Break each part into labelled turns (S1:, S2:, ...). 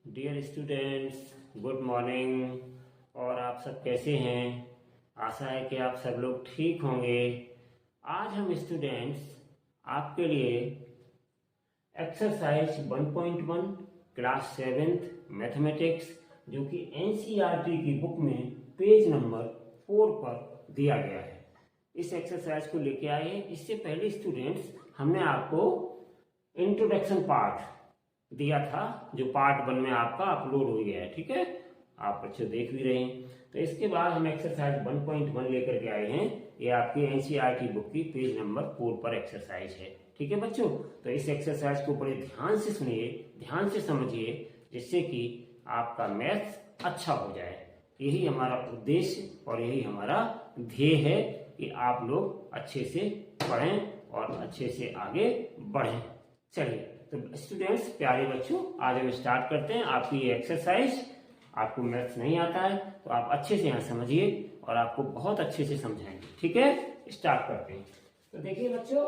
S1: Dear students, good morning. और आप सब कैसे हैं? आशा है कि आप सब लोग ठीक होंगे। आज हम स्टूडेंट्स आपके लिए एक्सरसाइज 1.1 क्लास 7th मैथमेटिक्स, जो कि एनसीईआरटी की बुक में पेज नंबर 4 पर दिया गया है, इस एक्सरसाइज को लेके आए हैं। इससे पहले स्टूडेंट्स हमने आपको इंट्रोडक्शन पार्ट दिया था, जो पार्ट 1 में आपका अपलोड हो गया है। ठीक है, आप बच्चे देख भी रहे हैं। तो इसके बाद हम एक्सरसाइज 1.1 लेकर के आए हैं। ये आपकी एनसीईआरटी बुक की पेज नंबर 4 पर एक्सरसाइज है। ठीक है बच्चों, तो इस एक्सरसाइज को बड़े ध्यान से सुनिए, ध्यान से समझिए, जिससे कि आपका मैथ्स अच्छा हो जाए। यही हमारा उद्देश्य और यही हमारा ध्येय है कि आप लोग अच्छे से पढ़ें और अच्छे से आगे बढ़ें। चलिए तो स्टूडेंट्स, प्यारे बच्चों, आज हम स्टार्ट करते हैं आपकी ये एक्सरसाइज। आपको मैथ्स नहीं आता है तो आप अच्छे से यहाँ समझिए और आपको बहुत अच्छे से समझाएंगे। ठीक है, स्टार्ट करते हैं। तो देखिए बच्चों,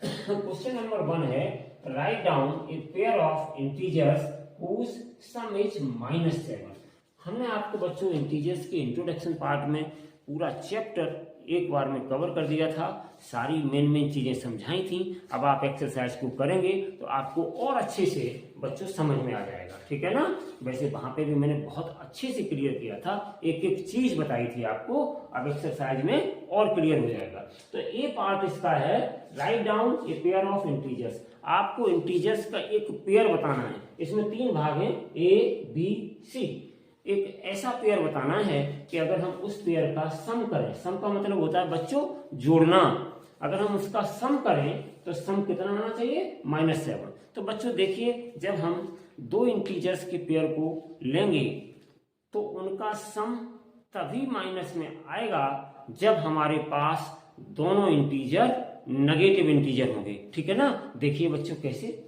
S1: क्वेश्चन नंबर 1 है, write down a pair of integers whose sum is -7। हमने आपको बच्चों इंटीजर्स के इंट्रोडक्शन पार्ट में पूरा चैप्टर एक बार में कवर कर दिया था, सारी मेन चीजें समझाई थी। अब आप एक्सरसाइज को करेंगे तो आपको और अच्छे से बच्चों समझ में आ जाएगा। ठीक है ना? वैसे वहां पे भी मैंने बहुत अच्छे से क्लियर किया था, एक एक चीज बताई थी आपको। अब एक्सरसाइज में और क्लियर हो जाएगा। तो ये पार्ट इसका है, write down a pair of integers. आपको इंटीजर्स का एक पेयर बताना है। इसमें 3 भाग हैं, ए बी सी। एक ऐसा पेयर बताना है कि अगर हम उस पेयर का सम करें, सम का मतलब होता है बच्चों जोड़ना, अगर हम उसका सम करें तो सम कितना आना चाहिए? -7। तो बच्चों देखिए, जब हम 2 इंटीजर्स के पेयर को लेंगे तो उनका सम तभी माइनस में आएगा जब हमारे पास दोनों इंटीजर नेगेटिव इंटीजर होंगे। ठीक है ना? देखिए बच्चों कैसे,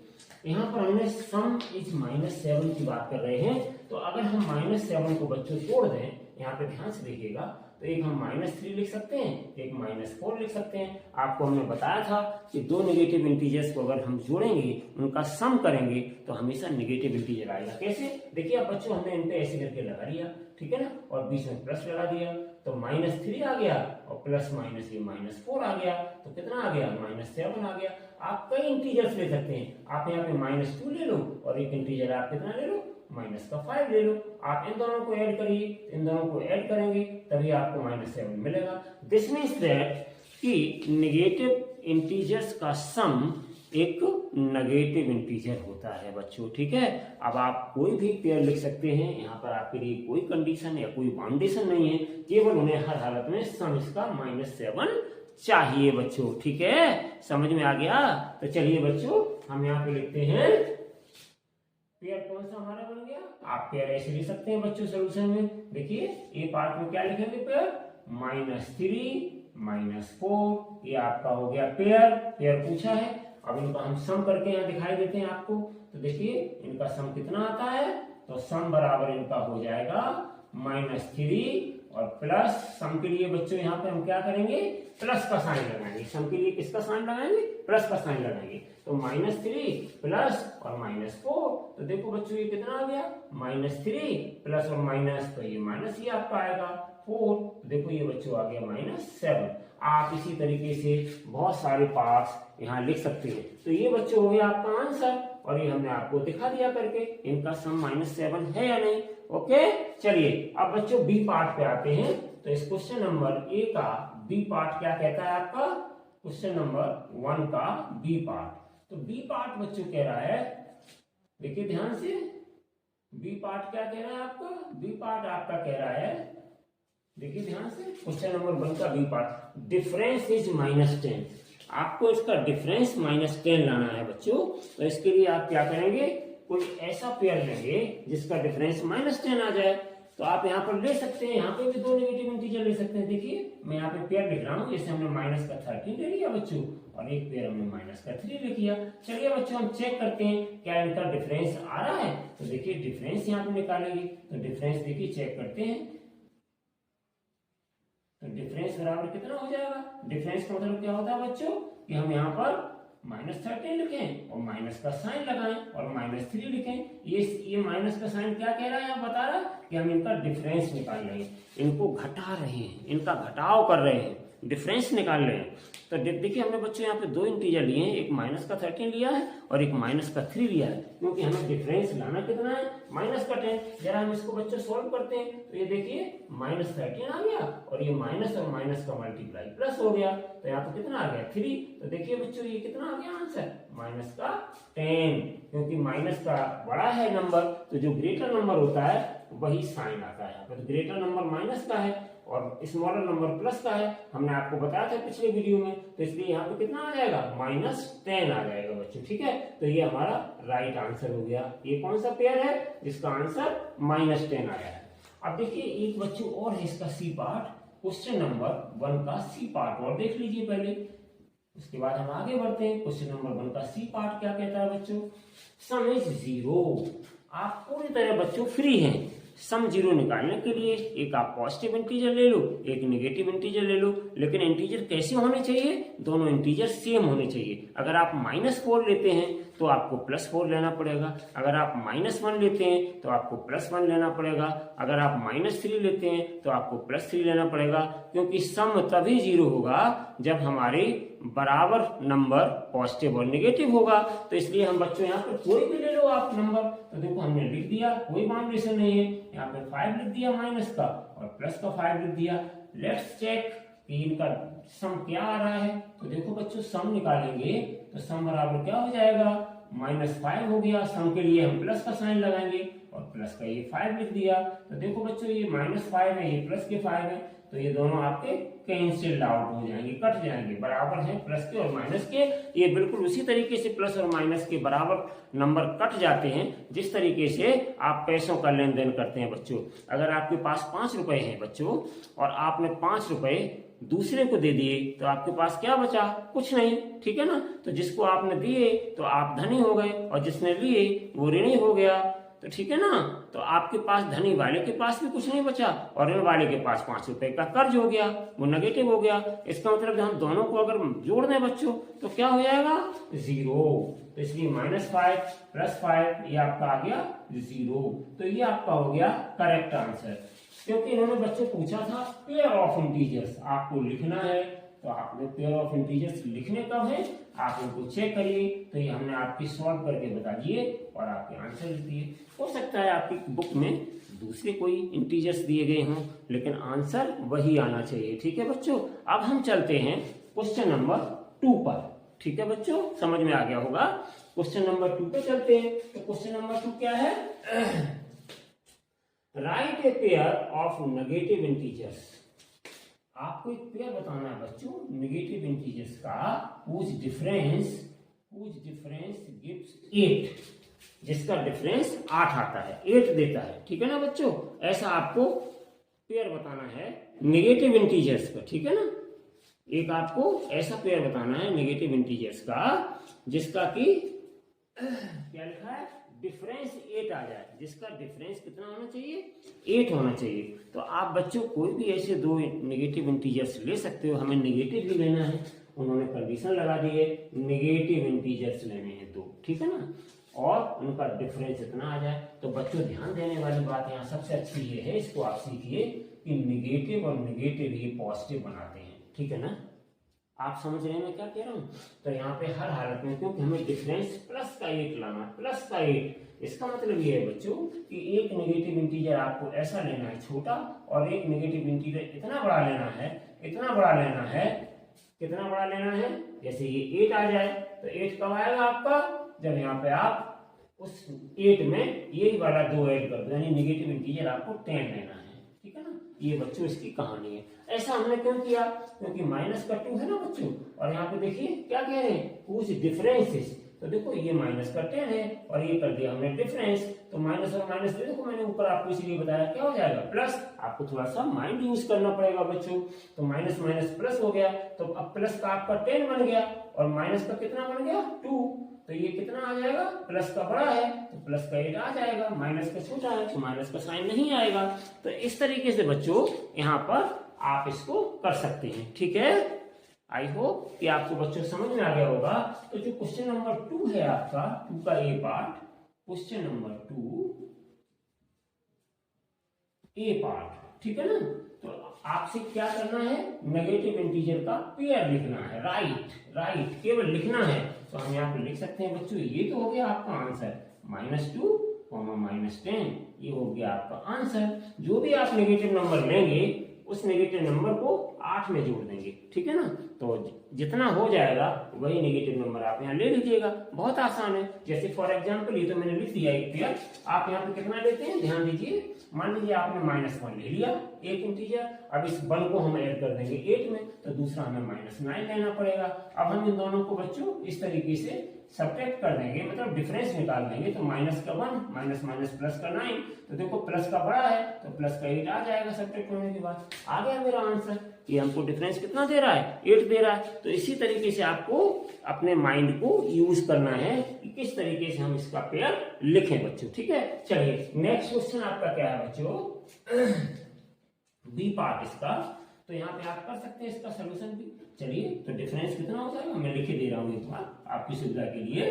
S1: यहाँ पर हमने सम इज -7 की बात कर रहे हैं। तो अगर हम -7 को बच्चों तोड़ दें, यहाँ पे ध्यान से देखिएगा, तो एक हम -3 लिख सकते हैं, एक -4 लिख सकते हैं। आपको हमने बताया था कि 2 नेगेटिव इंटीजर्स को अगर हम जोड़ेंगे, उनका सम करेंगे तो हमेशा नेगेटिव इंटीजर आएगा। कैसे? देखिए अब बच्चों, हमने इन पे ऐसे करके लगा लिया, ठीक है ना, और बीच में प्लस लगा दिया तो -3 आ गया और प्लस माइनस ये -4 आ गया। तो कितना आ गया? -7 आ गया। आप कई इंटीजर्स ले सकते हैं। आप यहाँ पे -2 ले लो और एक इंटीजर आप कितना ले लो? -5 ले लो। आप इन दोनों को ऐड करिए, इन दोनों को ऐड करेंगे तभी आपको -7 मिलेगा। दिस मीन्स दैट कि नेगेटिव इंटीजर्स का सम एक नेगेटिव इंटीजर होता है बच्चों। ठीक है, अब आप कोई भी पेयर लिख सकते हैं, यहाँ पर आपके लिए कोई कंडीशन या कोई बाउंडेशन नहीं है, केवल उन्हें हर हालत में सम इसका -7 चाहिए बच्चों। ठीक है, समझ में आ गया? तो चलिए बच्चों, हम यहाँ पे लिखते हैं पेयर कौन सा हमारा बन गया। आप पेयर ऐसे लिख सकते हैं बच्चों सोल्यूशन में। देखिए ए पार्ट में क्या लिखेंगे? पेयर -3 -4, ये आपका हो गया पेयर। पेयर पूछा है, अब इनका हम सम करके यहाँ दिखाई देते हैं आपको। तो देखिए इनका सम कितना आता है? तो सम बराबर इनका हो जाएगा -3 और प्लस, सम के लिए बच्चों यहाँ पे हम क्या करेंगे? प्लस का साइन लगाएंगे। सम के लिए किसका साइन लगाएंगे? प्लस का साइन लगाएंगे। तो -3 प्लस और -4, तो देखो बच्चों ये कितना आ गया? -3 प्लस और माइनस, तो ये माइनस ही आपका आएगा 4। तो देखो ये बच्चों आ गया -7। आप इसी तरीके से बहुत सारे पार्ट्स यहाँ लिख सकते हैं। तो ये बच्चों हो गया आपका आंसर, और ये हमने आपको दिखा दिया करके इनका सम -7 है या नहीं। ओके, चलिए अब बच्चों बी पार्ट पे आते हैं। तो इस क्वेश्चन नंबर ए का बी पार्ट क्या कहता है आपका? क्वेश्चन नंबर 1 का बी पार्ट। तो बी पार्ट बच्चों कह रहा है, देखिए ध्यान से, बी पार्ट क्या कह रहा है आपका? बी पार्ट आपका कह रहा है, देखिए ध्यान से, क्वेश्चन नंबर 1 का बी पार्ट, डिफरेंस इज -10। आपको इसका डिफरेंस -10 लाना है बच्चों। तो इसके लिए आप क्या करेंगे? कोई ऐसा पेयर लेंगे जिसका डिफरेंस -10 आ जाए। तो आप यहाँ पर ले सकते हैं, यहाँ पे भी 2 नेगेटिव इंटीजर ले सकते हैं। देखिए मैं यहाँ पे पेयर लिख रहा हूँ, जैसे हमने -13 ले लिया बच्चों, और एक पेयर हमने -3 लिख लिया। चलिए बच्चों हम चेक करते हैं क्या इनका डिफरेंस आ रहा है। तो देखिए डिफरेंस यहाँ पे निकालेंगे, तो डिफरेंस देखिए चेक करते हैं। तो डिफरेंस बराबर कितना हो जाएगा? डिफरेंस का मतलब क्या होता है बच्चों कि हम यहाँ पर -13 लिखें और माइनस का साइन लगाएं और -3 लिखें। ये माइनस का साइन क्या कह रहा है, बता रहा है कि हम इनका डिफरेंस निकाल रहे हैं, इनको घटा रहे हैं, इनका घटाव कर रहे हैं, डिफरेंस निकाल रहे हैं। तो देखिए हमने बच्चों यहाँ पे दो इंटीजर लिए हैं, एक -13 लिया है और एक -3 लिया है, क्योंकि हमें डिफरेंस लाना कितना है, -10। जरा हम इसको बच्चों सोल्व करते हैं तो ये देखिए -13 आ गया और ये माइनस और माइनस का मल्टीप्लाई प्लस हो गया, तो यहाँ पे कितना आ गया 3। तो देखिए बच्चों ये कितना आ गया आंसर, -10, क्योंकि माइनस का बड़ा है नंबर तो जो ग्रेटर नंबर होता है वही साइन आता है। तो ग्रेटर नंबर माइनस का है और स्मॉलर नंबर प्लस का है, हमने आपको बताया था पिछले वीडियो में, तो इसलिए यहाँ पे कितना आ जाएगा, -10 आ जाएगा बच्चों। ठीक है, तो ये हमारा राइट आंसर हो गया। ये कौन सा पेयर है जिसका आंसर -10 आया है। अब देखिए एक बच्चों और है इसका सी पार्ट, क्वेश्चन नंबर 1 का सी पार्ट और देख लीजिए पहले, उसके बाद हम आगे बढ़ते हैं। क्वेश्चन नंबर 1 का सी पार्ट क्या कहता है बच्चों, सम इज 0। आप पूरी तरह बच्चों फ्री हैं, सम 0 निकालने के लिए एक आप पॉजिटिव इंटीजर ले लो, एक नेगेटिव इंटीजर ले लो, लेकिन इंटीजर कैसे होने चाहिए, दोनों इंटीजर सेम होने चाहिए। अगर आप -4 लेते हैं तो आपको +4 लेना पड़ेगा, अगर आप -1 लेते हैं तो आपको +1 लेना पड़ेगा, अगर आप -3 लेते हैं तो आपको +3 लेना पड़ेगा, क्योंकि सम तभी 0 होगा जब हमारे बराबर नंबर पॉजिटिव और नेगेटिव होगा। तो इसलिए हम बच्चों यहाँ पे कोई भी ले लो आप नंबर, तो देखो हमने लिख दिया, कोई बाउंडेशन नहीं है, यहाँ पे 5 लिख दिया माइनस का और प्लस का 5 लिख दिया। लेट्स चेक कि इनका सम क्या आ रहा है। तो देखो बच्चों सम निकालेंगे तो सम बराबर क्या हो जाएगा, -5 हो गया। सम के लिए हम प्लस का साइन लगाएंगे और प्लस का ये 5 लिख दिया। तो देखो बच्चों ये -5 है, ये प्लस के 5 है, तो ये दोनों आपके कैंसिल आउट हो जाएंगे, कट जाएंगे, बराबर है प्लस के और माइनस के। ये बिल्कुल उसी तरीके से प्लस और माइनस के बराबर नंबर कट जाते हैं जिस तरीके से आप पैसों का लेन देन करते हैं बच्चों। अगर आपके पास 5 रुपए हैं बच्चों और आपने 5 रुपए दूसरे को दे दिए तो आपके पास क्या बचा, कुछ नहीं, ठीक है ना। तो जिसको आपने दिए तो आप धनी हो गए और जिसने लिए वो ऋणी हो गया, तो ठीक है ना। तो आपके पास धनी वाले के पास भी कुछ नहीं बचा और ऋण वाले के पास 5 रुपए का कर्ज हो गया, वो नेगेटिव हो गया। इसका मतलब हम दोनों को अगर जोड़ दें बच्चों तो क्या हो जाएगा, 0। तो इसलिए -5 + 5 ये आपका आ गया 0। तो ये आपका हो गया करेक्ट आंसर, क्योंकि इन्होंने बच्चों पूछा था पेयर ऑफ इंटीजर्स आपको लिखना है, तो आपने पेयर ऑफ इंटीजर्स लिखने कब है, आप इनको चेक करिए। तो ये हमने आपकी सॉल्व करके बता दिए और आपके आंसर लिख दिए। हो सकता है आपकी बुक में दूसरे कोई इंटीजर्स दिए गए हों, लेकिन आंसर वही आना चाहिए, ठीक है बच्चों। अब हम चलते हैं क्वेश्चन नंबर 2 पर, ठीक है बच्चों, समझ में आ गया होगा। क्वेश्चन नंबर 2 पे चलते हैं। तो क्वेश्चन नंबर 2 क्या है, right A pair of negative integers. आपको एक पेयर बताना है बच्चों नेगेटिव इंटीजर्स का, whose difference gives 8, जिसका डिफरेंस 8 आता है, 8 देता है, ठीक है ना बच्चों। ऐसा आपको पेयर बताना है नेगेटिव इंटीजर्स का, ठीक है ना। एक आपको ऐसा पेयर बताना है नेगेटिव इंटीजर्स का जिसका कि क्या लिखा है, डिफरेंस 8 आ जाए, जिसका डिफरेंस कितना होना चाहिए, 8 होना चाहिए। तो आप बच्चों कोई भी ऐसे दो नेगेटिव इंटीजर्स ले सकते हो, हमें नेगेटिव ही लेना है। उन्होंने कंडीशन लगा दी है नेगेटिव इंटीजर्स लेने हैं 2, ठीक है ना, और उनका डिफरेंस इतना आ जाए। तो बच्चों ध्यान देने वाली बात यहाँ सबसे अच्छी ये है, इसको आप सीखिए कि नेगेटिव और नेगेटिव ही पॉजिटिव बनाते हैं, ठीक है ना। आप समझ रहे हैं मैं क्या कह रहा हूँ। तो यहाँ पे हर हालत में, क्योंकि हमें डिफरेंस प्लस का 8 लाना, प्लस का 8, इसका मतलब ये है बच्चों कि एक नेगेटिव इंटीजर आपको ऐसा लेना है छोटा और एक नेगेटिव इंटीजर इतना बड़ा लेना है, इतना बड़ा लेना है, कितना बड़ा लेना है, जैसे ये 8 आ जाए तो 8 कब आएगा आपका, जब यहाँ पे आप उस 8 में यही वाला 2 ऐड कर दो, यानी नेगेटिव इंटीजर आपको 10 लेना है, ठीक है ना। ये बच्चों इसकी कहानी है। ऐसा हमने क्यों किया, क्योंकि -2 है ना बच्चों, और यहाँ पे देखिए क्या कह रहे हैं, कुछ डिफरेंसेस। तो देखो ये -10 है और ये कर दिया हमने डिफरेंस, तो माइनस और माइनस देखो मैंने ऊपर आपको इसलिए बताया क्या हो जाएगा, प्लस। आपको थोड़ा सा माइंड यूज करना पड़ेगा बच्चों। तो माइनस माइनस प्लस हो गया, तो अब प्लस का आपका 10 बन गया और माइनस का कितना बन गया, 2। तो ये कितना आ जाएगा, प्लस का बड़ा है तो प्लस का 8 आ जाएगा, माइनस का छोटा है तो माइनस का साइन नहीं आएगा। तो इस तरीके से बच्चों यहाँ पर आप इसको कर सकते हैं, ठीक है। आई होप कि आपको बच्चों समझ में आ गया होगा। तो जो क्वेश्चन नंबर 2 है आपका 2 का ए पार्ट, क्वेश्चन नंबर 2 ए पार्ट, ठीक है ना। तो आपसे क्या करना है, नेगेटिव इंटीजर का पेयर लिखना है। राइट केवल लिखना है। तो हम यहाँ पे लिख सकते हैं बच्चों, ये तो हो गया आपका आंसर -2, -10, ये हो गया आपका आंसर। जो भी आप नेगेटिव नंबर लेंगे उस नेगेटिव नंबर को 8 में जोड़ देंगे, ठीक है ना। तो जितना हो जाएगा वही नेगेटिव नंबर आप यहाँ ले लीजिएगा। बहुत आसान है। जैसे फॉर एग्जांपल ये तो मैंने लिख दिया एक पेयर, आप यहाँ पे कितना लेते हैं ध्यान दीजिए। मान लीजिए आपने -1 ले लिया, एक इंटीजर। अब इस 1 को हम ऐड कर देंगे 8 में, तो दूसरा हमें -9 लेना पड़ेगा। अब हम इन दोनों को बच्चों इस तरीके से सब्ट्रैक्ट कर देंगे, मतलब डिफरेंस निकाल देंगे। तो माइनस का 1 माइनस माइनस प्लस का 9, तो देखो प्लस का बड़ा है तो प्लस का 8 आ जाएगा सब्ट्रैक्ट होने के बाद। आ गया मेरा आंसर। ये हमको डिफरेंस कितना दे रहा है, 8 दे रहा है। तो इसी तरीके से आपको अपने माइंड को यूज करना है कि किस तरीके से हम इसका पेयर लिखें बच्चों, ठीक है। चलिए नेक्स्ट क्वेश्चन आपका क्या है बच्चों, बी पार्ट इसका। तो यहाँ पे आप कर सकते हैं इसका सोल्यूशन भी। चलिए तो डिफरेंस कितना हो जाएगा, मैं लिख दे रहा हूं एक बार आपकी सुविधा के लिए।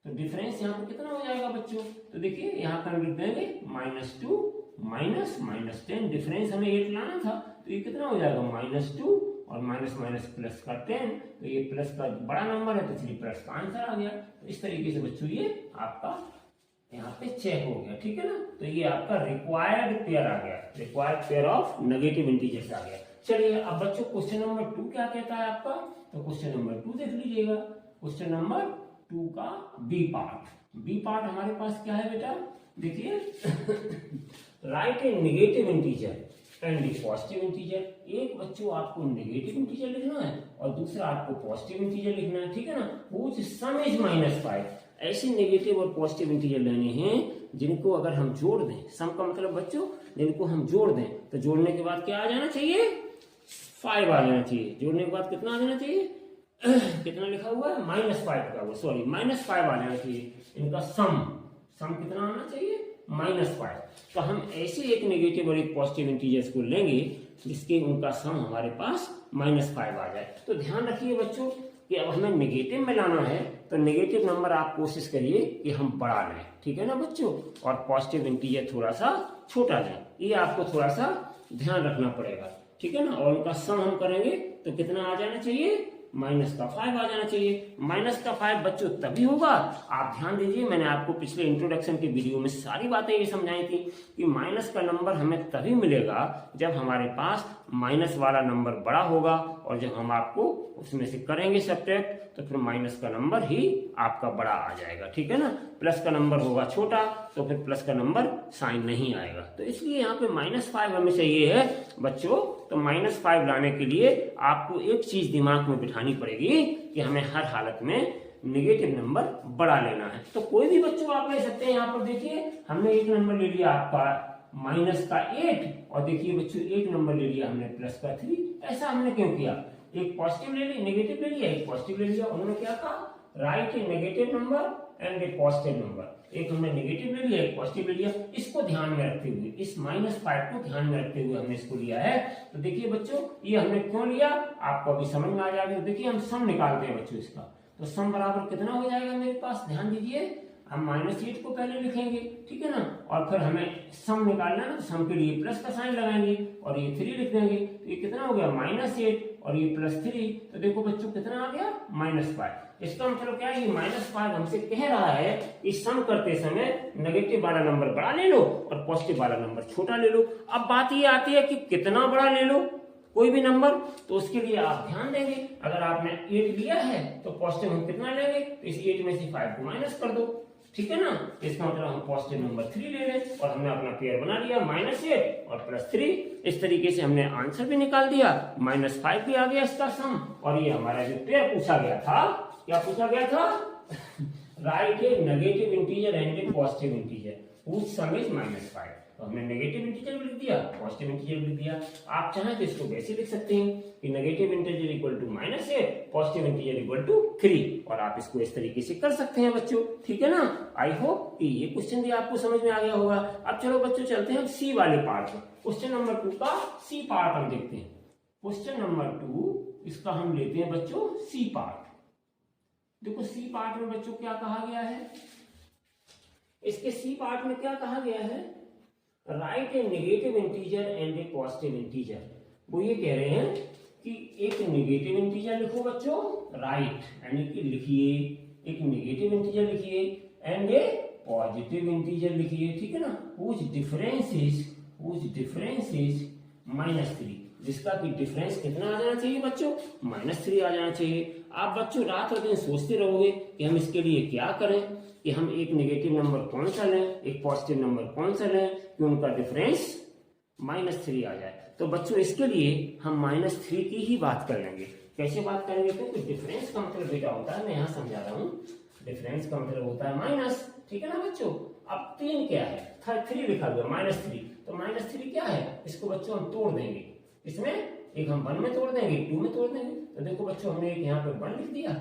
S1: तो डिफरेंस यहाँ पे कितना हो जाएगा बच्चों, तो देखिए यहाँ पर हम लिख देंगे -2 माइनस -10, डिफरेंस हमें 8 लाना था, तो ये कितना हो जाएगा -2 और माइनस माइनस प्लस का 10, तो ये प्लस का बड़ा नंबर है तो इसलिए प्लस का आंसर आ गया। तो इस तरीके से बच्चों ये आपका यहाँ पे चेक हो गया, ठीक है ना। तो ये आपका रिक्वायर्ड पेयर आ गया, required pair of negative integers आ गया। चलिए अब बच्चों क्वेश्चन नंबर 2 क्या कहता है आपका, तो क्वेश्चन नंबर 2 देख लीजिएगा। क्वेश्चन नंबर 2 का बी पार्ट हमारे पास क्या है बेटा, देखिए right A negative integer and A positive integer. एक बच्चों आपको नेगेटिव इंटीजर लिखना है और दूसरा आपको पॉजिटिव इंटीजर लिखना है, ठीक है ना। Which some is -5। ऐसे नेगेटिव और पॉजिटिव इंटीजर लेने हैं जिनको अगर हम जोड़ दें, सम का मतलब बच्चों जिनको हम जोड़ दें, तो जोड़ने के बाद क्या आ जाना चाहिए, 5 आ जाना चाहिए। जोड़ने के बाद कितना आ जाना चाहिए कितना लिखा हुआ है -5 का, सॉरी -5 आ जाना चाहिए। इनका सम कितना आना चाहिए -5। तो हम ऐसे एक नेगेटिव और एक पॉजिटिव इंटीजर्स को लेंगे जिसके उनका सम हमारे पास -5 आ जाए। तो ध्यान रखिए बच्चों कि अब हमें नेगेटिव में लाना है, तो नेगेटिव नंबर आप कोशिश करिए कि हम बड़ा लें, ठीक है ना बच्चों, और पॉजिटिव इंटीजर थोड़ा सा छोटा लें। ये आपको थोड़ा सा ध्यान रखना पड़ेगा, ठीक है ना। और उनका सम हम करेंगे तो कितना आ जाना चाहिए, -5 आ जाना चाहिए। -5 बच्चों तभी होगा, आप ध्यान दीजिए, मैंने आपको पिछले इंट्रोडक्शन के वीडियो में सारी बातें ये समझाई थी कि माइनस का नंबर हमें तभी मिलेगा जब हमारे पास माइनस वाला नंबर बड़ा होगा, और जब हम आपको उसमें से करेंगे सब्ट्रैक्ट तो फिर माइनस का नंबर ही आपका बड़ा आ जाएगा, ठीक है ना। प्लस का नंबर होगा छोटा तो फिर प्लस का नंबर साइन नहीं आएगा। तो इसलिए यहाँ पे -5 हमें चाहिए है बच्चों। तो -5 लाने के लिए आपको एक चीज दिमाग में बिठानी पड़ेगी कि हमें हर हालत में नेगेटिव नंबर बड़ा लेना है। तो कोई भी बच्चों आप ले सकते हैं। यहाँ पर देखिए हमने एक नंबर ले लिया आपका -8, और देखिए बच्चों एक नंबर ले लिया हमने +3। ऐसा हमने क्यों किया, एक पॉजिटिव ले लिया, नेगेटिव ले लिया, एक पॉजिटिव ले लिया। उन्होंने क्या कहा, right A negative number and A positive number. एक हमने नेगेटिव ले लिया, एक पॉजिटिव ले लिया। इसको ध्यान में रखते हुए, इस -5 को ध्यान में रखते हुए हमने इसको लिया है। तो देखिए बच्चों ये हमने क्यों लिया आपको अभी समझ में आ जाएगा। देखिए हम सम निकालते हैं बच्चों इसका, तो सम बराबर कितना हो जाएगा मेरे पास, ध्यान दीजिए। हम -8 को पहले लिखेंगे, ठीक है ना, और फिर हमें सम निकालना है, तो सम के लिए प्लस का साइन लगाएंगे और ये 3 लिख देंगे। तो ये कितना हो गया -8 और ये +3, तो देखो बच्चों कितना आ गया -5। इसका मतलब क्या है, ये -5 हमसे कह रहा है कि सम करते समय नेगेटिव वाला नंबर बड़ा ले लो और पॉजिटिव वाला नंबर छोटा ले लो। अब बात ये आती है कि कितना बड़ा ले लो कोई भी नंबर, तो उसके लिए आप ध्यान देंगे। अगर आपने 8 लिया है तो पॉजिटिव हम कितना लेंगे, तो इस 8 में से 5 को माइनस कर दो, ठीक है ना। इसका मतलब हम पॉजिटिव नंबर 3 ले लें और हमने अपना पेयर बना लिया -8 और +3। इस तरीके से हमने आंसर भी निकाल दिया, -5 भी आ गया इसका सम। और ये हमारा जो पेयर पूछा गया था, क्या पूछा गया था, right A negative integer and A positive integer which some is -5। तो हमने नेगेटिव इंटीजर भी लिख दिया, पॉजिटिव इंटीजर भी लिख दिया। आप चाहें तो इसको वैसे लिख सकते हैं कि negative integer equal to -8, positive integer equal to 3, और आप इसको इस तरीके से कर सकते हैं बच्चों, ठीक है ना। आई होप कि ये क्वेश्चन भी आपको समझ में आ गया होगा। अब चलो बच्चों चलते हैं सी वाले पार्ट में। क्वेश्चन नंबर 2 का सी पार्ट हम देखते हैं। क्वेश्चन नंबर 2, इसका हम लेते हैं बच्चों सी पार्ट। देखो सी पार्ट में बच्चों क्या कहा गया है, इसके सी पार्ट में क्या कहा गया है, right A negative integer and A positive integer. वो ये कह रहे हैं कि एक नेगेटिव इंटीजर लिखो बच्चों, राइट यानी कि लिखिए, एक नेगेटिव इंटीजर लिखिए एंड ए पॉजिटिव इंटीजर लिखिए, ठीक है ना, whose difference is -3, जिसका कि डिफरेंस कितना आ जाना चाहिए बच्चों, -3 आ जाना चाहिए। आप बच्चों रात और दिन सोचते रहोगे कि हम इसके लिए क्या करें, कि हम एक नेगेटिव नंबर कौन सा लें, एक पॉजिटिव नंबर कौन सा लें कि उनका डिफरेंस -3 आ जाए। तो बच्चों इसके लिए हम -3 की ही बात कर लेंगे। कैसे बात करेंगे, क्योंकि डिफरेंस का मतलब बेटा होता है, मैं यहाँ समझा रहा हूँ, डिफरेंस का मतलब होता है माइनस, ठीक है ना बच्चों। अब 3 क्या है, 3 लिखा हुआ -3, तो -3 क्या है, इसको बच्चों हम तोड़ देंगे, इसमें एक हम 1 में तोड़ देंगे, 2 में तोड़ देंगे। तो देखो बच्चों हमने एक यहाँ पे 1 लिख दिया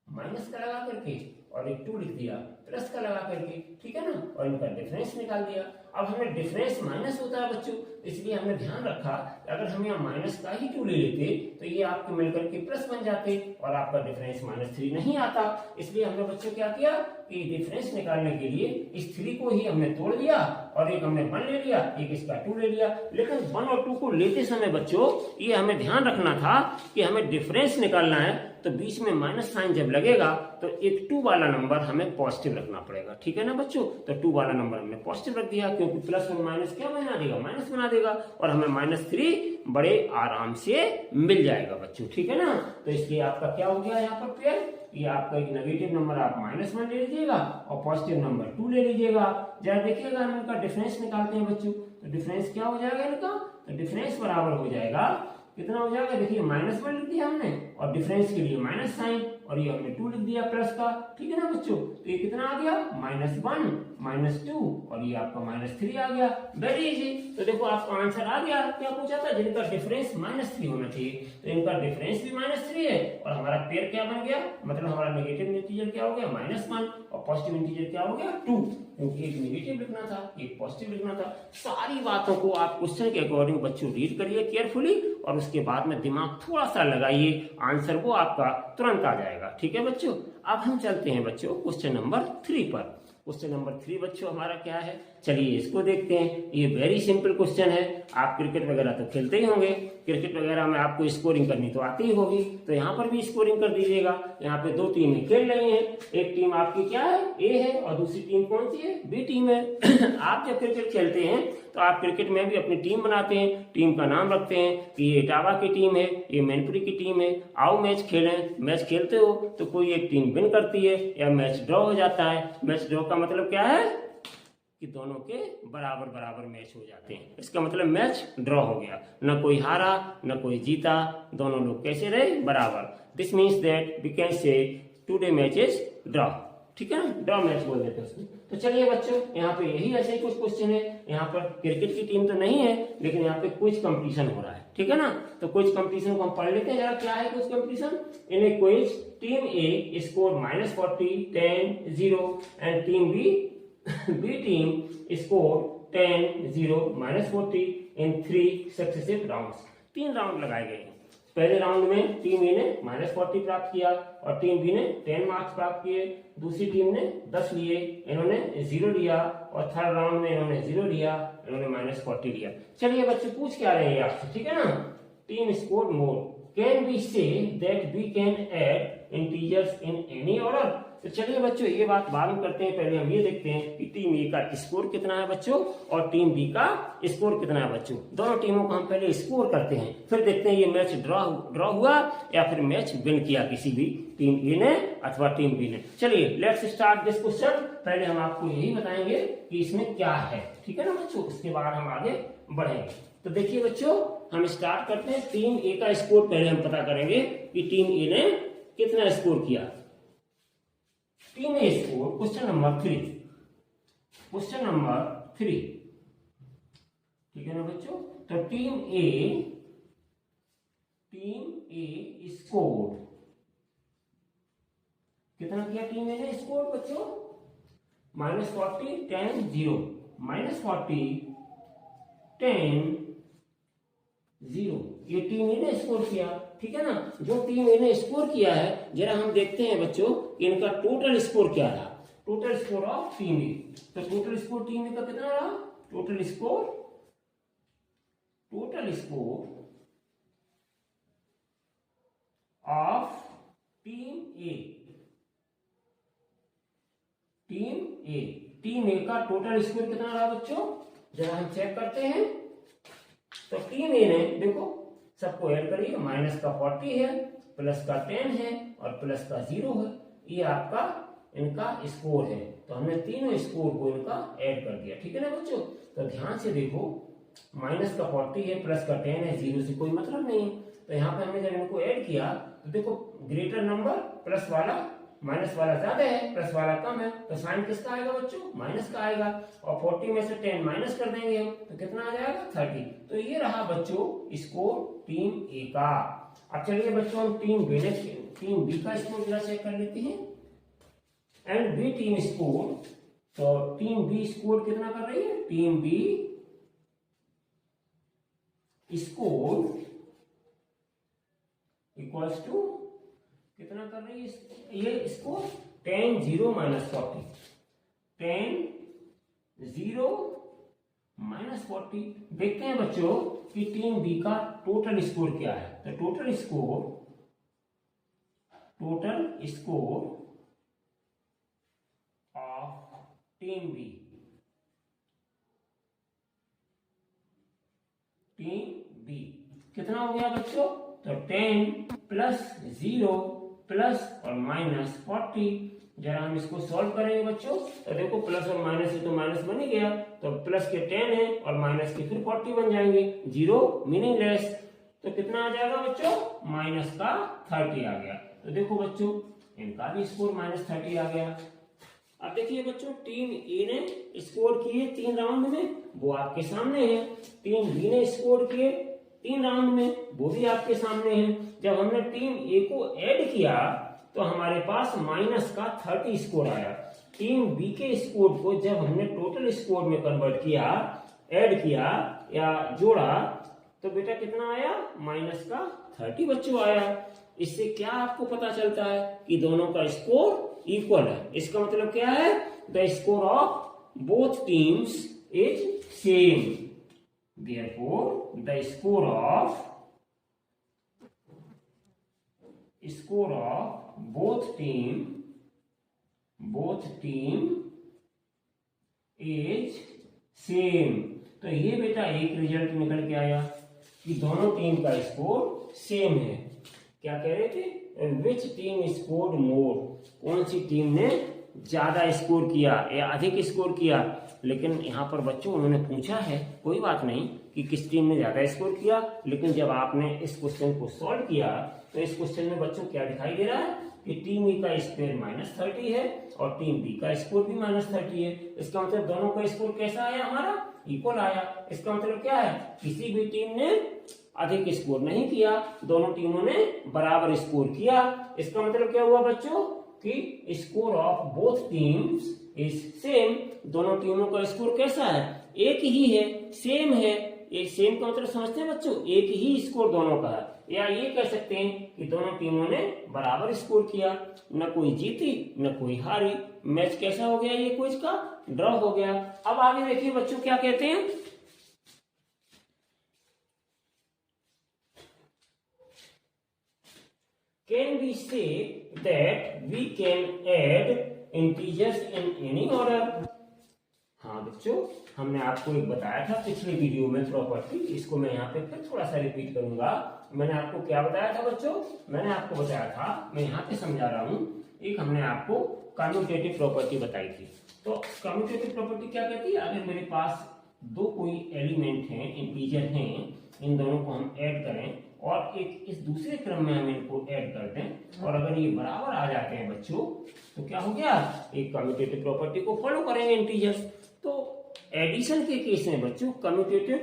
S1: माइनस का लगा करके, और एक 2 लिख दिया प्लस का लगा करके, ठीक है ना, और इनका डिफरेंस निकाल दिया। अब हमें डिफरेंस माइनस होता है बच्चों, इसलिए हमने ध्यान रखा कि अगर हम यहाँ माइनस का ही 2 ले लेते तो ये आपके मिलकर के प्लस बन जाते और आपका डिफरेंस -3 नहीं आता। इसलिए हमने बच्चों क्या किया कि डिफरेंस निकालने के लिए इस 3 को ही हमने तोड़ दिया और एक हमने 1 ले लिया, एक इसका 2 ले लिया। लेकिन 1 और 2 को लेते समय बच्चों ये हमें ध्यान रखना था कि हमें डिफरेंस निकालना है, तो बीच में माइनस साइन जब लगेगा तो एक 2 वाला नंबर हमें पॉजिटिव रखना पड़ेगा, ठीक है ना बच्चों। तो 2 वाला नंबर हमने पॉजिटिव रख दिया, क्योंकि प्लस और माइनस क्या बना देगा, माइनस बना देगा, और हमें -3 बड़े आराम से मिल जाएगा बच्चों, ठीक है ना। तो इसलिए आपका क्या हो गया यहाँ पर पेयर, ये आपका एक नेगेटिव नंबर आप -1 ले लीजिएगा और पॉजिटिव नंबर 2 ले लीजिएगा। जरा देखिएगा हम इनका डिफरेंस निकालते हैं बच्चों, तो डिफरेंस क्या हो जाएगा इनका, तो डिफरेंस बराबर हो जाएगा, कितना हो जाएगा, देखिए -1 लिख दिया हमने और डिफरेंस के लिए माइनस साइन, और ये हमने 2 लिख दिया प्लस का, ठीक है ना बच्चों। तो ये कितना आ गया, -1 -2, और ये आपका -3 आ गया। Very easy. तो देखो आपका आंसर आ गया, क्या पूछा था, जिनका डिफरेंस -3 होना चाहिए, तो इनका डिफरेंस भी -3 है और हमारा पेयर क्या बन गया, मतलब हमारा नेगेटिव इंटीजर क्या हो गया -1 और पॉजिटिव इंटीजर क्या हो गया 2, क्योंकि एक नेगेटिव लिखना था एक पॉजिटिव लिखना था। सारी बातों को आप क्वेश्चन के अकॉर्डिंग बच्चों रीड करिए केयरफुली, और उसके बाद में दिमाग थोड़ा सा लगाइए, आंसर वो आपका तुरंत आ जाएगा, ठीक है बच्चों। अब हम चलते हैं बच्चों क्वेश्चन नंबर 3 पर। क्वेश्चन नंबर 3 बच्चों हमारा क्या है, चलिए इसको देखते हैं। ये वेरी सिंपल क्वेश्चन है। आप क्रिकेट वगैरह तो खेलते ही होंगे, क्रिकेट वगैरह में आपको स्कोरिंग करनी तो आती ही होगी, तो यहाँ पर भी स्कोरिंग कर दीजिएगा। यहाँ पे 2 टीमें खेल रही हैं, एक टीम आपकी क्या है, ए है, और दूसरी टीम कौन सी है, बी टीम है। आप जब क्रिकेट खेलते हैं तो आप क्रिकेट में भी अपनी टीम बनाते हैं, टीम का नाम रखते हैं कि ये इटावा की टीम है, ये मैनपुरी की टीम है, आओ मैच खेलें। मैच खेलते हो तो कोई एक टीम विन करती है या मैच ड्रॉ हो जाता है। मैच ड्रॉ का मतलब क्या है कि दोनों के बराबर बराबर मैच हो जाते हैं, इसका मतलब मैच ड्रॉ हो गया, न कोई हारा न कोई जीता, दोनों लोग कैसे रहे, बराबर। This means that we can say today match is draw, ठीक है ना, ड्रॉ मैच बोल देते हैं उसको। तो चलिए बच्चों यहाँ पे यही ऐसे ही कुछ क्वेश्चन है। यहाँ पर क्रिकेट की टीम तो नहीं है, लेकिन यहाँ पे क्विज कंपटीशन हो रहा है, ठीक है ना। तो क्विज कंपटीशन को हम पढ़ लेते हैं जरा, क्या है quiz competition. In a quiz team A score -40, 10, 0 and team B team score 10, 0, -40 in 3 successive rounds. 3 round लगाए गए हैं। पहले राउंड में टीम ए ने -40 प्राप्त किया और टीम बी ने 10 मार्क्स प्राप्त किए, दूसरी टीम ने 10 लिए, इन्होंने 0 लिया, और थर्ड राउंड में इन्होंने 0 लिया, इन्होंने -40 लिया। चलिए बच्चे पूछ क्या रहे हैं आपसे, ठीक है ना। Team score more, can we say that we can add integers in any order. तो चलिए बच्चों ये बात बाद में करते हैं, पहले हम ये देखते हैं कि टीम ए का स्कोर कितना है बच्चों और टीम बी का स्कोर कितना है बच्चों। दोनों टीमों को हम पहले स्कोर करते हैं, फिर देखते हैं ये मैच ड्रॉ हुआ या फिर मैच विन किया किसी भी टीम ए ने अथवा टीम बी ने। चलिए लेट्स स्टार्ट दिस क्वेश्चन। पहले हम आपको यही बताएंगे कि इसमें क्या है, ठीक है ना बच्चों, उसके बाद हम आगे बढ़ेंगे। तो देखिए बच्चों हम स्टार्ट करते हैं। टीम ए का स्कोर पहले हम पता करेंगे कि टीम ए ने कितना स्कोर किया। Team A score, question number 3, ठीक है ना बच्चों। तो टीम ए स्कोर कितना किया टीम ए ने स्कोर बच्चों, -40, 10, 0, -40, 10, 0, ये टीम ए ने स्कोर किया, ठीक है ना। जो टीम ए ने स्कोर किया है, जरा हम देखते हैं बच्चों इनका टोटल स्कोर क्या रहा। Total score of team A, तो टोटल स्कोर टीम ए का कितना रहा? Total score of team A, team A का टोटल स्कोर कितना रहा बच्चों? जरा हम चेक करते हैं। तो टीम ए ने देखो सबको ऐड करिए, माइनस का 40 है, प्लस का 10 है और प्लस का 0 है। ये आपका इनका स्कोर है। तो हमने तीनों स्कोर को इनका ऐड कर दिया, ठीक है ना बच्चों। तो ध्यान से देखो, माइनस का 40 है, प्लस का 10 है, 0 से कोई मतलब नहीं है। तो यहाँ पे हमने जब इनको ऐड किया तो देखो ग्रेटर नंबर प्लस वाला, माइनस वाला ज्यादा है, प्लस वाला कम है, तो साइन किसका आएगा बच्चों? माइनस का आएगा। और 40 में से 10 माइनस कर देंगे हम, तो कितना आ जाएगा? 30। तो ये रहा बच्चों स्कोर टीम ए का। अब चलिए बच्चों हम टीम बी का स्कोर जरा चेक कर लेते हैं। एंड बी टीम स्कोर, तो टीम बी स्कोर कितना कर रही है? Team B score equals to कितना कर रही है ये स्कोर? 10 0 minus 40, 10 0 minus 40। देखते हैं बच्चों कि टीम बी का टोटल स्कोर क्या है। तो total score of team B कितना हो गया बच्चों? तो 10 प्लस 0 प्लस और माइनस 40। जरा हम इसको सॉल्व करेंगे बच्चों, तो देखो प्लस और माइनस से तो माइनस बन ही गया, तो प्लस के 10 है और माइनस के फिर 40 बन जाएंगे, 0 मीनिंगलेस। तो कितना आ जाएगा बच्चों? माइनस का 30 आ गया। तो देखो बच्चों इनका भी स्कोर माइनस 30 आ गया। अब देखिए बच्चों टीम ए ने स्कोर किए 3 राउंड में, वो आपके सामने है। टीम बी ने स्कोर किए 3 राउंड में, वो भी आपके सामने है। जब हमने टीम ए को ऐड किया तो हमारे पास माइनस का 30 स्कोर आया। टीम बी के स्कोर को जब हमने टोटल स्कोर में कन्वर्ट किया, ऐड किया या जोड़ा, तो बेटा कितना आया? माइनस का 30 बच्चों आया। इससे क्या आपको पता चलता है कि दोनों का स्कोर इक्वल है। इसका मतलब क्या है? The score of both teams is same. Therefore, the score of both team is same। तो ये बेटा एक रिजल्ट निकल के आया कि दोनों टीम का स्कोर सेम है। क्या कह रहे थे? Which team scored more? कौन सी टीम ने ज्यादा स्कोर किया या अधिक स्कोर किया। लेकिन यहाँ पर बच्चों उन्होंने पूछा है, कोई बात नहीं कि किस टीम ने ज्यादा स्कोर किया, लेकिन जब आपने इस क्वेश्चन को सॉल्व किया तो इस क्वेश्चन में बच्चों क्या दिखाई दे रहा है कि टीम ए का स्कोर माइनस 30 है और टीम बी का स्कोर भी माइनस 30 है। इसका मतलब दोनों का स्कोर कैसा आया? हमारा इक्वल आया। इसका मतलब क्या है? किसी भी टीम ने अधिक स्कोर नहीं किया, दोनों टीमों ने बराबर स्कोर किया। इसका मतलब क्या हुआ बच्चों कि score of both teams is same. दोनों टीमों का स्कोर कैसा है? एक ही है, सेम है। एक सेम का मतलब समझते हैं बच्चों? एक ही स्कोर दोनों का है। या ये कह सकते हैं कि दोनों टीमों ने बराबर स्कोर किया, न कोई जीती न कोई हारी। मैच कैसा हो गया? ये क्विज का ड्रॉ हो गया। अब आगे देखिए बच्चों क्या कहते हैं। Can we say that we can add integers in any order? हाँ बच्चों, हमने आपको एक बताया था पिछले वीडियो में प्रॉपर्टी, इसको मैं यहाँ पे फिर थोड़ा सा रिपीट करूंगा। मैंने आपको क्या बताया था बच्चों? मैंने आपको बताया था, मैं यहाँ पे समझा रहा हूँ, एक हमने आपको कम्यूटेटिव प्रॉपर्टी बताई थी। तो कम्यूटेटिव प्रॉपर्टी क्या कहती है? अगर मेरे पास दो कोई एलिमेंट हैं, इंटीजर हैं, इन दोनों को हम ऐड करें और एक इस दूसरे क्रम में हम इनको ऐड कर दें और अगर ये बराबर आ जाते हैं बच्चों, तो क्या हो गया? एक कम्यूटेटिव प्रॉपर्टी को फॉलो करेंगे इंटीजर्स। तो एडिशन के केस में बच्चों कम्यूटेटिव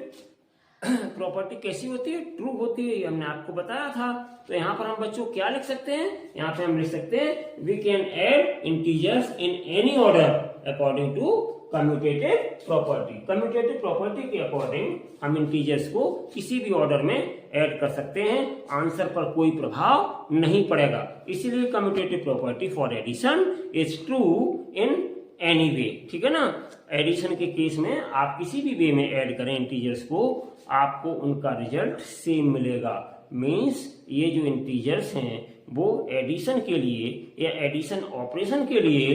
S1: प्रॉपर्टी कैसी होती है? ट्रू होती है, ये हमने आपको बताया था। तो यहाँ पर हम बच्चों क्या लिख सकते हैं? यहाँ पे हम लिख सकते हैं we can add integers in any order according to commutative property. Commutative property के अकॉर्डिंग हम इंटीजर्स को किसी भी ऑर्डर में ऐड कर सकते हैं, आंसर पर कोई प्रभाव नहीं पड़ेगा। इसीलिए commutative property for addition is true in any way, ठीक है ना। एडिशन के केस में आप किसी भी वे में ऐड करें इंटीजर्स को, आपको उनका रिजल्ट सेम मिलेगा। मीन्स ये जो इंटीजर्स हैं वो एडिशन के लिए या एडिशन ऑपरेशन के लिए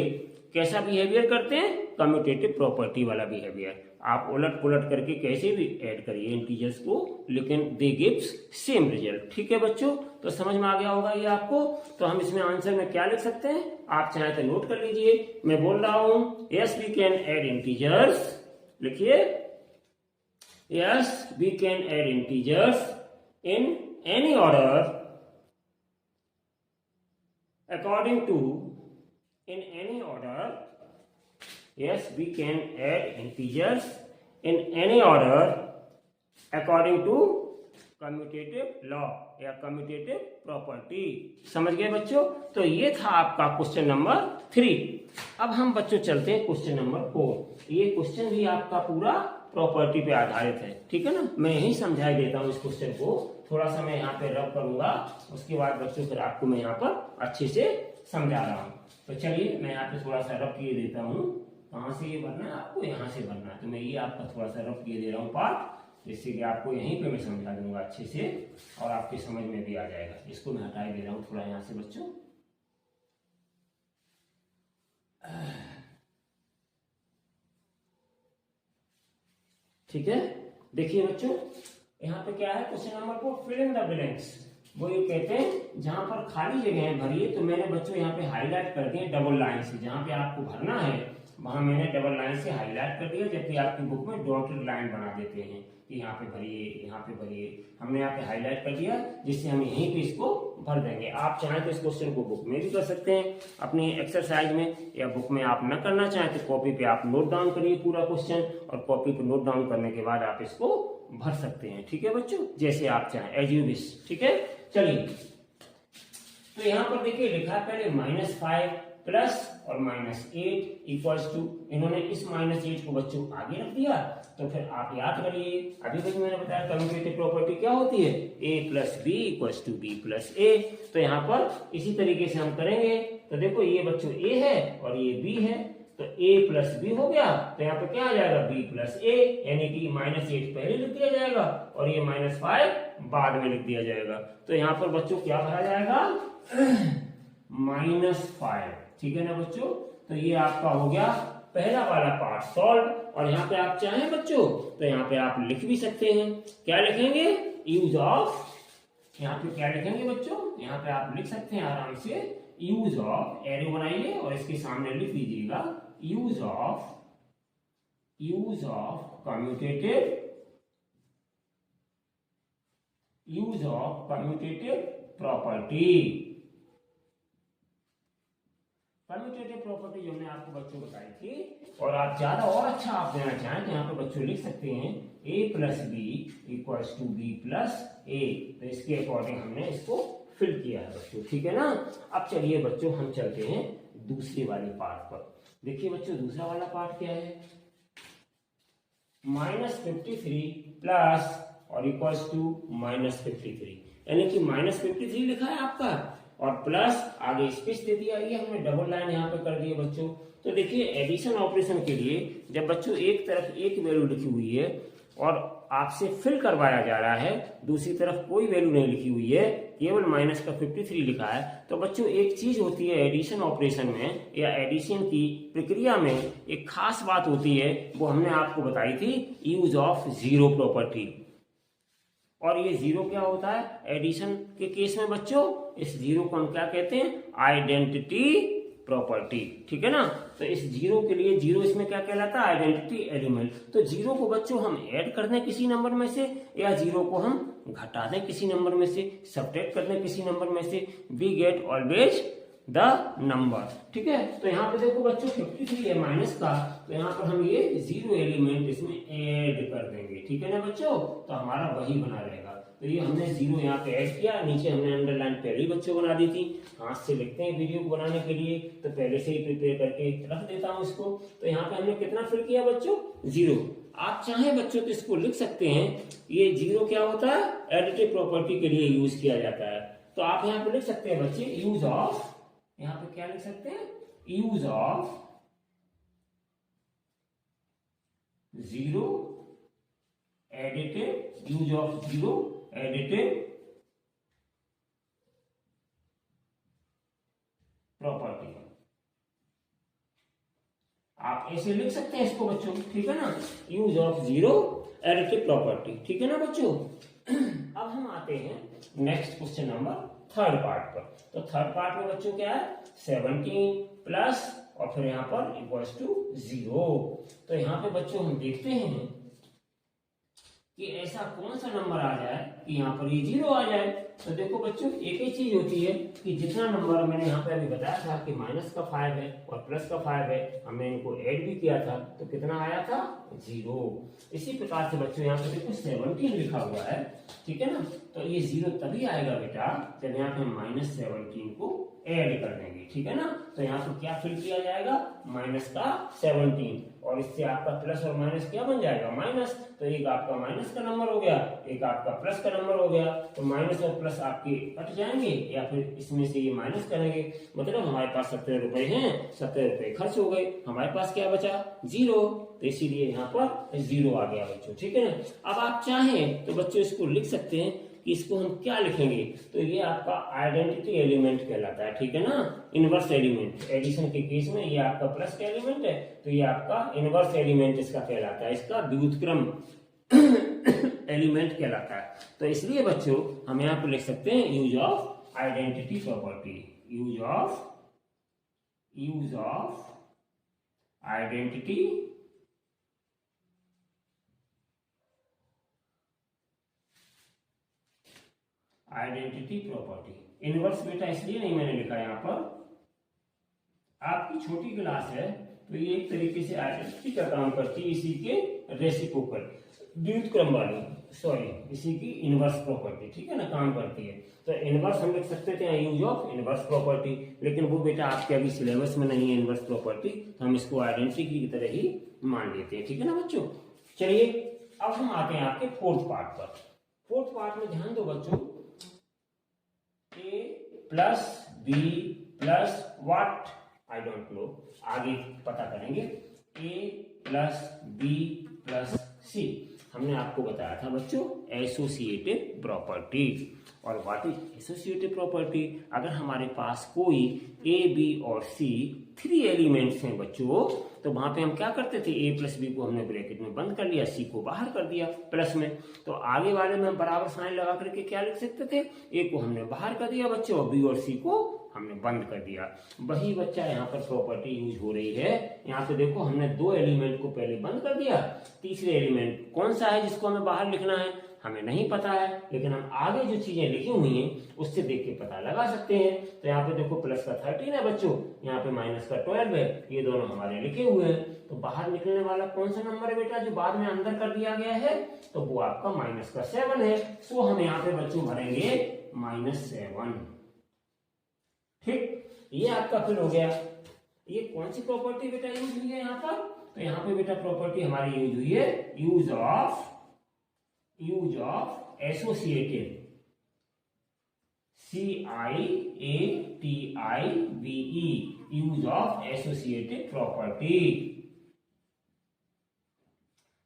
S1: कैसा बिहेवियर करते हैं, कम्यूटेटिव प्रॉपर्टी वाला बिहेवियर। आप उलट पुलट करके कैसे भी ऐड करिए इंटीजर्स को, लेकिन दे गिव्स सेम रिजल्ट। ठीक है बच्चों, तो समझ में आ गया होगा ये आपको। तो हम इसमें आंसर में क्या लिख सकते हैं, आप चाहे तो नोट कर लीजिए, मैं बोल रहा हूं yes we can add integers, लिखिए yes we can add integers in any order according to in any order. Yes, we can add integers in any order according to commutative law या commutative property. समझ गए बच्चों। तो ये था आपका question number 3। अब हम बच्चों चलते हैं क्वेश्चन नंबर 4। ये क्वेश्चन भी आपका पूरा प्रॉपर्टी पे आधारित है, ठीक है ना। मैं यही समझाई देता हूँ इस क्वेश्चन को, थोड़ा सा मैं यहाँ पे रब करूंगा, उसके बाद बच्चों फिर आपको मैं यहाँ पर अच्छे से समझा रहा हूँ। तो चलिए मैं यहाँ पे थोड़ा सा रब किए देता हूँ। कहाँ से ये भरना है, आपको यहाँ से भरना है। तो मैं ये आपका थोड़ा सा रब किए दे रहा हूँ पार्ट, जिससे कि आपको यहीं पे मैं समझा दूंगा अच्छे से और आपकी समझ में भी आ जाएगा। इसको मैं हटा दे रहा हूँ थोड़ा यहाँ से बच्चों। ठीक है, देखिए बच्चों यहाँ पे क्या है, question number 4 fill in the blanks. वो ये कहते हैं जहां पर खाली जगह है भरिए। तो मैंने बच्चों यहाँ पे हाईलाइट कर दिया डबल लाइन से, जहां पे आपको भरना है वहां मैंने डबल लाइन से हाईलाइट कर दिया, जबकि आपकी बुक में डॉटेड लाइन बना देते हैं कि यहाँ पे भरिए, यहाँ पे भरिए। हमने यहाँ पे हाईलाइट कर दिया, जिससे हम यहीं पे इसको भर देंगे। आप चाहें तो इस क्वेश्चन को बुक में भी कर सकते हैं अपनी एक्सरसाइज में, या बुक में आप न करना चाहें तो कॉपी पे आप नोट डाउन करिए पूरा क्वेश्चन, और कॉपी पे नोट डाउन करने के बाद आप इसको भर सकते हैं। ठीक है बच्चों, जैसे आप चाहें, एज यू विश। ठीक है, चलिए तो यहाँ पर देखिए लिखा है पहले -5 प्लस और -8 इक्वल्स टू, इन्होंने इस -8 को बच्चों आगे रख दिया। तो फिर आप याद करिए, अभी तक मैंने बताया कम्यूटेटिव प्रॉपर्टी क्या होती है, a plus B equals to B plus A. तो यहाँ पर इसी तरीके से हम करेंगे। तो देखो ये बच्चों a है और ये b है, तो a प्लस बी हो गया। तो यहाँ पे क्या आ जाएगा, b प्लस ए, यानी कि -8 पहले लिख दिया जाएगा और ये -5 बाद में लिख दिया जाएगा। तो यहाँ पर बच्चों क्या भरा जाएगा, -5। ठीक है ना बच्चों। तो ये आपका हो गया पहला वाला पार्ट सॉल्व। और यहाँ पे आप चाहें बच्चों तो यहाँ पे आप लिख भी सकते हैं। क्या लिखेंगे, यूज ऑफ, यहाँ पे क्या लिखेंगे बच्चों, यहाँ पे आप लिख सकते हैं आराम से, यूज ऑफ, एरो बनाइए और इसके सामने लिख दीजिएगा use of commutative property. Commutative property जो हमने आपको बच्चों बताई थी, और आप ज्यादा और अच्छा आप देना चाहें तो यहाँ पे बच्चों लिख सकते हैं a plus B equals to B plus A. तो इसके अकॉर्डिंग हमने इसको फिल किया है बच्चों। ठीक है ना। अब चलिए बच्चों हम चलते हैं दूसरी वाली पार्ट पर। देखिए बच्चों दूसरा वाला पार्ट क्या है, -53 प्लस और इक्वल्स टू -53, यानी कि -53 लिखा है आपका और प्लस आगे स्पेस दे दिया। ये हमने डबल लाइन यहाँ पे कर दिए बच्चों। तो देखिए एडिशन ऑपरेशन के लिए जब बच्चों एक तरफ एक वैल्यू लिखी हुई है और आपसे फिल करवाया जा रहा है, दूसरी तरफ कोई वैल्यू नहीं लिखी हुई है, केवल -53 लिखा है, तो बच्चों एक चीज होती है एडिशन ऑपरेशन में या एडिशन की प्रक्रिया में एक खास बात होती है, वो हमने आपको बताई थी, यूज ऑफ जीरो प्रॉपर्टी। और ये जीरो क्या होता है एडिशन के केस में बच्चों, इस जीरो को हम क्या कहते हैं, आइडेंटिटी प्रॉपर्टी। ठीक है ना। तो इस जीरो के लिए, जीरो इसमें क्या कहलाता है, आइडेंटिटी एलिमेंट। तो जीरो को बच्चों हम ऐड कर दें किसी नंबर में से, या जीरो को हम घटा दें किसी नंबर में से, सब्ट्रैक्ट कर दें किसी नंबर में से, we get always the number. ठीक है, तो यहाँ पे देखो बच्चों 53 है माइनस का, तो यहाँ पर हम ये 0 एलिमेंट इसमें ऐड कर देंगे। ठीक है ना बच्चों, तो हमारा वही बना रहेगा। तो ये हमने 0 यहाँ पे ऐड किया, नीचे हमने अंडरलाइन पहले ही बच्चों बना दी थी। हाथ से लिखते हैं वीडियो को बनाने के लिए, तो पहले से ही प्रिपेयर करके रख देता हूँ इसको। तो यहाँ पे हमने कितना फिल किया बच्चों, 0। आप चाहे बच्चों तो इसको लिख सकते हैं, ये 0 क्या होता है, एडिटिव प्रॉपर्टी के लिए यूज किया जाता है। तो आप यहाँ पे लिख सकते हैं बच्चे, यूज ऑफ, यहाँ पे क्या लिख सकते हैं, use of 0 additive, use of 0 additive property. आप ऐसे लिख सकते हैं इसको बच्चों, ठीक है ना, यूज ऑफ 0 एडिटिव प्रॉपर्टी। ठीक है ना बच्चों। अब हम आते हैं next question number third part पर। तो थर्ड पार्ट में बच्चों क्या है, 17 प्लस और फिर यहाँ पर इक्वल्स टू 0। तो यहाँ पे बच्चों हम देखते हैं कि ऐसा कौन सा नंबर आ जाए कि यहाँ पर ये 0 आ जाए। तो देखो बच्चों, एक ही चीज होती है कि जितना नंबर मैंने यहाँ पे अभी बताया था कि माइनस का 5 है और प्लस का 5 है, हमने इनको ऐड भी किया था, तो कितना आया था, 0। इसी प्रकार से बच्चों यहाँ पे देखो 17 लिखा हुआ है। ठीक है ना, तो ये 0 तभी आएगा बेटा जब यहाँ पे -17 को ऐड कर देंगे। ठीक है ना, तो यहाँ पर क्या फिल किया जाएगा, माइनस का 17, और इससे आपका प्लस और माइनस क्या बन जाएगा, माइनस। तो एक आपका माइनस का नंबर हो गया, एक आपका प्लस का नंबर हो गया। तो माइनस और प्लस आपके कट जाएंगे, या फिर इसमें से ये माइनस करेंगे। मतलब हमारे पास 70 रुपए हैं, 70 रुपए खर्च हो गए, हमारे पास क्या बचा, 0। तो इसीलिए यहाँ पर 0 आ गया बच्चों। ठीक है ना, अब आप चाहें तो बच्चों इसको लिख सकते हैं कि इसको हम क्या लिखेंगे, तो ये आपका आइडेंटिटी एलिमेंट कहलाता है। ठीक है ना, इनवर्स एलिमेंट, एडिशन के केस में ये आपका प्लस का एलिमेंट है, तो ये आपका इनवर्स एलिमेंट इसका कहलाता है, इसका व्युत्क्रम एलिमेंट कहलाता है। तो इसलिए बच्चों हम यहाँ पर लिख सकते हैं use of identity property, use of identity property. Inverse बेटा इसलिए नहीं मैंने लिखा यहाँ पर, आपकी छोटी क्लास है तो ये एक तरीके से आइडेंटिटी का काम करती है, इसी के रेसिप्रोकल, व्युत्क्रम वाली, सॉरी इसी की इनवर्स प्रॉपर्टी। ठीक है ना, काम करती है। तो इनवर्स हम लिख सकते थे यूज ऑफ इनवर्स प्रॉपर्टी, लेकिन वो बेटा आपके अभी सिलेबस में नहीं है इनवर्स प्रॉपर्टी, तो हम इसको आइडेंटिटी की तरह ही मान लेते हैं। ठीक है ना बच्चों। चलिए अब हम आते हैं आपके फोर्थ पार्ट पर। फोर्थ पार्ट में ध्यान दो बच्चों, a plus b plus what I don't know, आगे पता करेंगे। a plus b plus c हमने आपको बताया था बच्चों एसोसिएटिव प्रॉपर्टी। और व्हाट इज एसोसिएटिव प्रॉपर्टी, अगर हमारे पास कोई a b और c 3 एलिमेंट्स हैं बच्चों, तो वहां पे हम क्या करते थे, a प्लस बी को हमने ब्रैकेट में बंद कर लिया, c को बाहर कर दिया प्लस में, तो आगे वाले में हम बराबर साइन लगा करके क्या लिख सकते थे, a को हमने बाहर कर दिया बच्चों, और b और c को हमने बंद कर दिया। वही बच्चा यहाँ पर प्रॉपर्टी यूज हो रही है। यहाँ पे देखो हमने 2 एलिमेंट को पहले बंद कर दिया, तीसरे एलिमेंट कौन सा है जिसको हमें बाहर लिखना है हमें नहीं पता है, लेकिन हम आगे जो चीजें लिखी हुई हैं उससे देख के पता लगा सकते हैं। तो यहाँ पे देखो प्लस का 13 है बच्चों, यहाँ पे माइनस का 12 है, ये दोनों हमारे लिखे हुए हैं। तो बाहर निकलने वाला कौन सा नंबर है बेटा जो बाद में अंदर कर दिया गया है, तो वो आपका माइनस का 7 है। सो हम यहाँ पे बच्चों भरेंगे -7। ठीक, ये आपका फिल हो गया। ये कौन सी प्रॉपर्टी बेटा यूज हुई है यहाँ पर, तो यहाँ पे बेटा प्रॉपर्टी हमारी यूज हुई है use of associative, CIATIVE, use of associative property.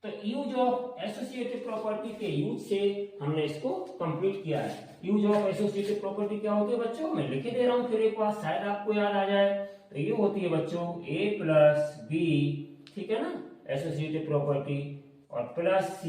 S1: तो यूज ऑफ एसोसिएटिव प्रॉपर्टी के यूज से हमने इसको कंप्लीट किया है। यूज ऑफ एसोसिएटिव प्रॉपर्टी क्या होती है बच्चों, मैं लिख दे रहा हूं फिर एक बार, शायद आपको याद आ जाए। तो ये होती है बच्चों a प्लस बी, ठीक है ना, एसोसिएटिव प्रॉपर्टी, और प्लस c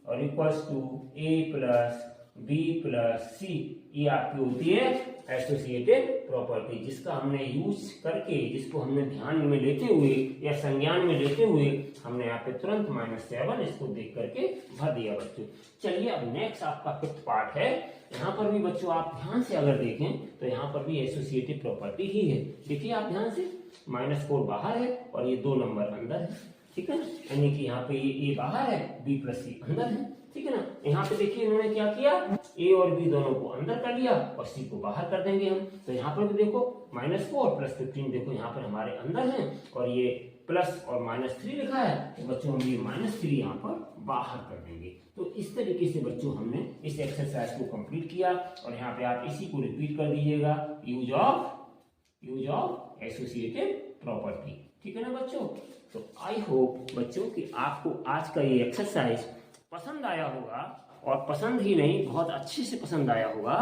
S1: और equals to a plus B plus C, ये आपकी होती है एसोसिएटिव प्रॉपर्टी, जिसका हमने यूज करके, जिसको हमने ध्यान में लेते हुए या संज्ञान में लेते हुए हमने यहाँ पे तुरंत -7 इसको देख करके भर दिया बच्चों। चलिए अब नेक्स्ट आपका 5th पार्ट है। यहाँ पर भी बच्चों आप ध्यान से अगर देखें तो यहाँ पर भी एसोसिएटिव प्रॉपर्टी ही है। देखिए आप ध्यान से, -4 बाहर है और ये 2 नंबर अंदर है, ठीक है ना, यानी कि यहाँ पे ये बाहर है, बी प्लस सी अंदर है, ठीक है ना। यहाँ पे देखिए इन्होंने क्या किया, ए और बी दोनों को अंदर कर लिया और सी को बाहर कर देंगे हम। तो यहाँ पर भी देखो -4 + 15 देखो यहाँ पर हमारे अंदर है और ये प्लस और -3 लिखा है, तो बच्चों हम ये -3 यहाँ पर बाहर कर देंगे। तो इस तरीके से बच्चों हमने इस एक्सरसाइज को कंप्लीट किया और यहाँ पे आप इसी को रिपीट कर दीजिएगा, यूज ऑफ एसोसिएटिव प्रॉपर्टी, ठीक है ना बच्चों। तो आई होप बच्चों कि आपको आज का ये एक्सरसाइज पसंद आया होगा, और पसंद ही नहीं बहुत अच्छे से पसंद आया होगा,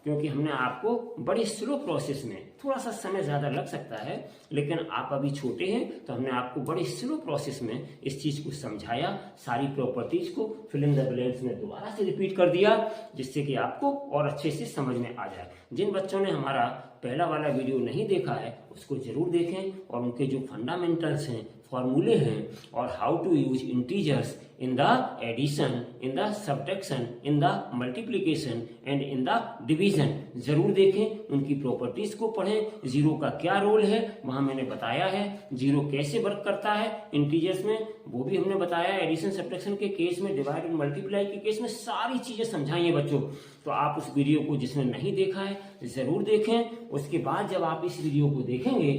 S1: क्योंकि हमने आपको बड़ी स्लो प्रोसेस में, थोड़ा सा समय ज़्यादा लग सकता है लेकिन आप अभी छोटे हैं तो हमने आपको बड़ी स्लो प्रोसेस में इस चीज़ को समझाया, सारी प्रॉपर्टीज को फिल इन द ब्लैंक्स में दोबारा से रिपीट कर दिया, जिससे कि आपको और अच्छे से समझ में आ जाए। जिन बच्चों ने हमारा पहला वाला वीडियो नहीं देखा है उसको जरूर देखें, और उनके जो फंडामेंटल्स हैं, फॉर्मूले हैं, और how to use integers in the addition, in the subtraction, in the multiplication and in the division जरूर देखें। उनकी प्रॉपर्टीज को पढ़ें, जीरो का क्या रोल है वहां मैंने बताया है, जीरो कैसे वर्क करता है इंटीजर्स में वो भी हमने बताया, एडिशन सब्ट्रैक्शन के केस में, डिवाइड और मल्टीप्लाई के केस में सारी चीजें समझाई है बच्चों। तो आप उस वीडियो को जिसने नहीं देखा है जरूर देखें। उसके बाद जब आप इस वीडियो को देखेंगे,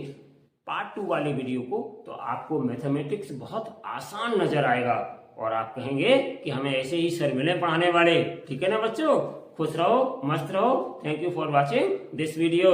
S1: पार्ट 2 वाले वीडियो को, तो आपको मैथमेटिक्स बहुत आसान नजर आएगा और आप कहेंगे कि हमें ऐसे ही सर मिले पढ़ाने वाले, ठीक है ना बच्चों। खुश रहो, मस्त रहो। Thank you for watching this video.